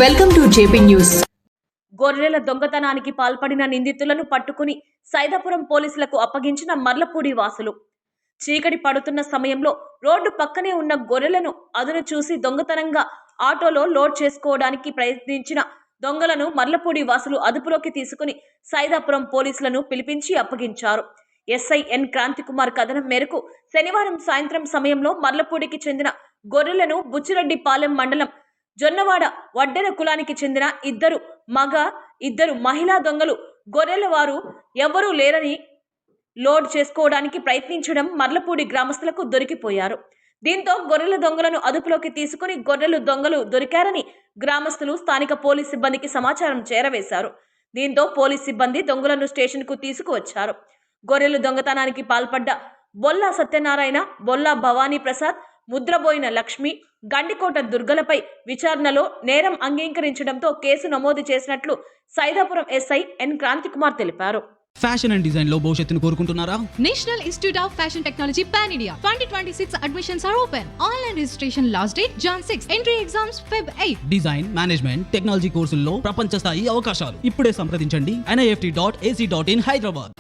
Welcome to JP news. గొర్రెల దొంగతనానికి పాల్పడిన నిందితులను పట్టుకుని సైదాపురం పోలీసులకు అప్పగించిన మర్లపూడి వాసులు. చీకటి పడుతున్న సమయంలో రోడ్డు పక్కనే ఉన్న గొర్రెలను అదును చూసి దొంగతనంగా ఆటోలో లోడ్ చేసుకోవడానికి ప్రయత్నించిన దొంగలను మర్లపూడి వాసులు అదుపులోకి తీసుకుని సైదాపురం పోలీసులను పిలిపించి అప్పగించారు. ఎస్ఐ ఎన్ క్రాంతికుమార్ కథనం మేరకు శనివారం సాయంత్రం సమయంలో మర్లపూడికి చెందిన గొర్రెలను బుచ్చిరెడ్డిపాలెం మండలం జొన్నవాడ వడ్డెర కులానికి చెందిన ఇద్దరు మహిళా దొంగలు గొర్రెల వారు ఎవరూ లేరని లోడ్ చేసుకోవడానికి ప్రయత్నించడం మర్లపూడి గ్రామస్తులకు దొరికిపోయారు. దీంతో గొర్రెల దొంగలను అదుపులోకి తీసుకుని గొర్రెలు దొంగలు దొరికారని గ్రామస్తులు స్థానిక పోలీస్ సిబ్బందికి సమాచారం చేరవేశారు. దీంతో పోలీస్ సిబ్బంది దొంగలను స్టేషన్కు తీసుకువచ్చారు. గొర్రెలు దొంగతనానికి పాల్పడ్డ బొల్లా సత్యనారాయణ, బొల్లా భవానీ ప్రసాద్, ముద్రబోయిన లక్ష్మి, గండికోట దుర్గలపై విచారణలో నేరం అంగీకరించడంతో కేసు నమోదు చేసినట్లు సైదాపురం ఎస్ఐ ఎన్ క్రాంతికుమార్ తెలిపారు. ఫ్యాషన్ అండ్ డిజైన్ లో భవిష్యత్తును కోరుకుంటున్నారా? National Institute of Fashion Technology pan India 2026 admissions are open. Online registration last date Jan 6. Entry exams Feb 8. Design, management, technology కోర్సుల్లో ప్రపంచ స్థాయి అవకాశాలు. ఇప్పుడే సంప్రదించండి nift.ac.in హైదరాబాద్.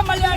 మళ్ళీ